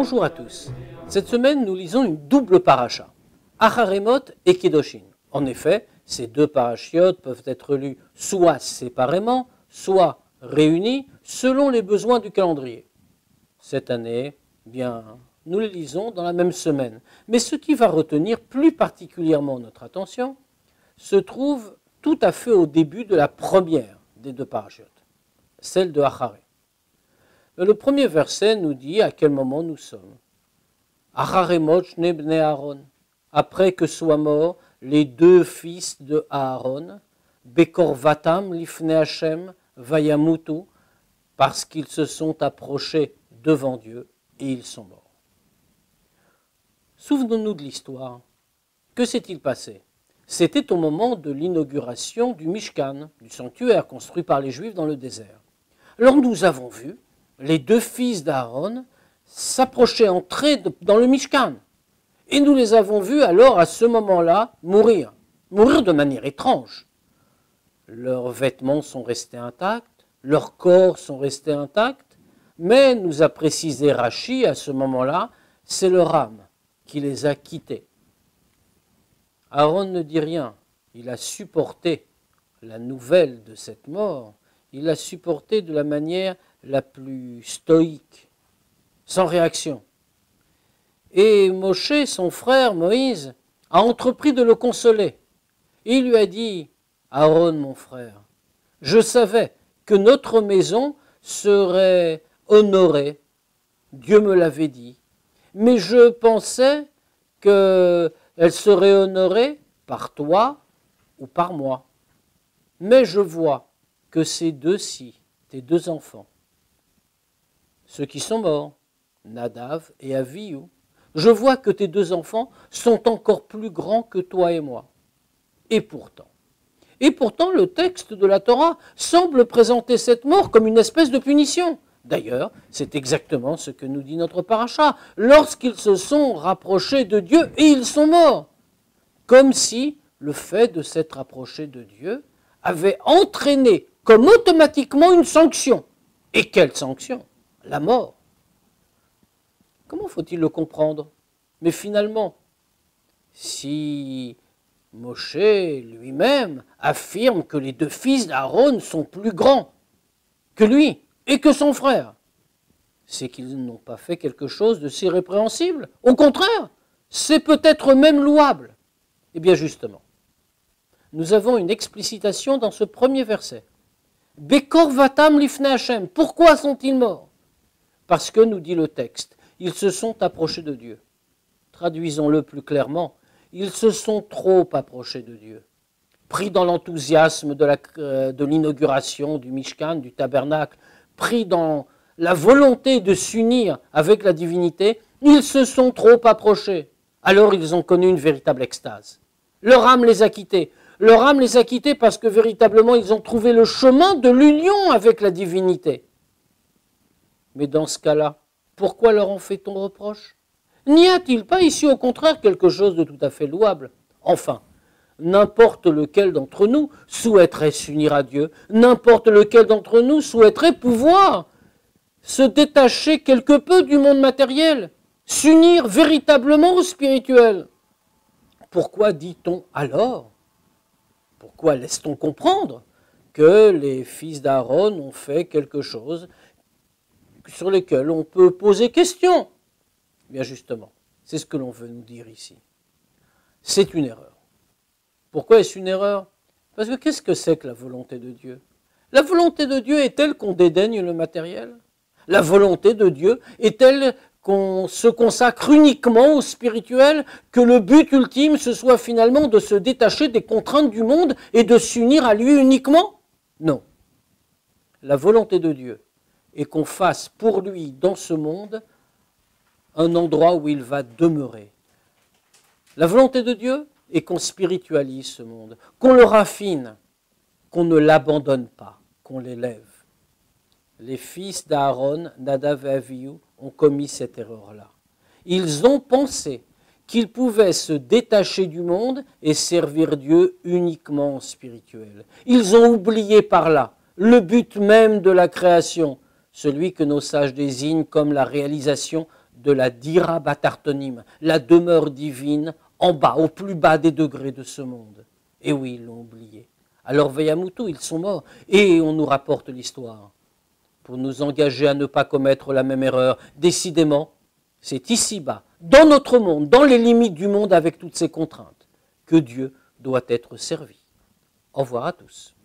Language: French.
Bonjour à tous. Cette semaine, nous lisons une double paracha, Acharemot et Kedoshim. En effet, ces deux parachiotes peuvent être lus soit séparément, soit réunis, selon les besoins du calendrier. Cette année, nous les lisons dans la même semaine. Mais ce qui va retenir plus particulièrement notre attention se trouve tout à fait au début de la première des deux parachiotes, celle de Acharé. Le premier verset nous dit à quel moment nous sommes. Acharemot shne bnei Aaron, après que soient morts les deux fils de Aaron, Bekorvatam lifnei Hashem vayamutu, parce qu'ils se sont approchés devant Dieu et ils sont morts. Souvenons-nous de l'histoire. Que s'est-il passé? C'était au moment de l'inauguration du Mishkan, du sanctuaire construit par les Juifs dans le désert. Alors nous avons vu les deux fils d'Aaron s'approchaient, entrer dans le Mishkan. Et nous les avons vus alors à ce moment-là mourir de manière étrange. Leurs vêtements sont restés intacts, leurs corps sont restés intacts, mais nous a précisé Rashi à ce moment-là, c'est leur âme qui les a quittés. Aaron ne dit rien, il a supporté la nouvelle de cette mort, il l'a supporté de la manière la plus stoïque, sans réaction. Et Moshe, son frère Moïse, a entrepris de le consoler. Il lui a dit, Aaron mon frère, je savais que notre maison serait honorée, Dieu me l'avait dit, mais je pensais qu'elle serait honorée par toi ou par moi. Mais je vois que ces deux-ci, tes deux enfants, ceux qui sont morts, Nadav et Avihu, je vois que tes deux enfants sont encore plus grands que toi et moi. Et pourtant, le texte de la Torah semble présenter cette mort comme une espèce de punition. D'ailleurs, c'est exactement ce que nous dit notre paracha, lorsqu'ils se sont rapprochés de Dieu et ils sont morts. Comme si le fait de s'être rapproché de Dieu avait entraîné comme automatiquement une sanction. Et quelle sanction? La mort. Comment faut-il le comprendre? Mais finalement, si Moshe lui-même affirme que les deux fils d'Aaron sont plus grands que lui et que son frère, c'est qu'ils n'ont pas fait quelque chose de si répréhensible. Au contraire, c'est peut-être même louable. Eh bien justement, nous avons une explicitation dans ce premier verset. Bekorvatam lifnei Hashem. Pourquoi sont-ils morts? Parce que, nous dit le texte, ils se sont approchés de Dieu. Traduisons-le plus clairement, ils se sont trop approchés de Dieu. Pris dans l'enthousiasme de l'inauguration du Mishkan, du tabernacle, pris dans la volonté de s'unir avec la divinité, ils se sont trop approchés. Alors ils ont connu une véritable extase. Leur âme les a quittés. Leur âme les a quittés parce que véritablement ils ont trouvé le chemin de l'union avec la divinité. Mais dans ce cas-là, pourquoi leur en fait-on reproche? N'y a-t-il pas ici au contraire quelque chose de tout à fait louable? Enfin, n'importe lequel d'entre nous souhaiterait s'unir à Dieu, n'importe lequel d'entre nous souhaiterait pouvoir se détacher quelque peu du monde matériel, s'unir véritablement au spirituel. Pourquoi dit-on alors? Pourquoi laisse-t-on comprendre que les fils d'Aaron ont fait quelque chose sur lesquels on peut poser question? Bien justement, c'est ce que l'on veut nous dire ici. C'est une erreur. Pourquoi est-ce une erreur? Parce que qu'est-ce que c'est que la volonté de Dieu? La volonté de Dieu est-elle qu'on dédaigne le matériel? La volonté de Dieu est-elle qu'on se consacre uniquement au spirituel, que le but ultime ce soit finalement de se détacher des contraintes du monde et de s'unir à lui uniquement? Non. La volonté de Dieu est qu'on fasse pour lui dans ce monde un endroit où il va demeurer. La volonté de Dieu est qu'on spiritualise ce monde, qu'on le raffine, qu'on ne l'abandonne pas, qu'on l'élève. Les fils d'Aaron, Nadav et Avihu, ont commis cette erreur-là. Ils ont pensé qu'ils pouvaient se détacher du monde et servir Dieu uniquement en spirituel. Ils ont oublié par là le but même de la création, celui que nos sages désignent comme la réalisation de la Dira Batartonim, la demeure divine, en bas, au plus bas des degrés de ce monde. Et oui, ils l'ont oublié. Alors Veyamutu, ils sont morts, et on nous rapporte l'histoire. Pour nous engager à ne pas commettre la même erreur, décidément, c'est ici-bas, dans notre monde, dans les limites du monde avec toutes ses contraintes, que Dieu doit être servi. Au revoir à tous.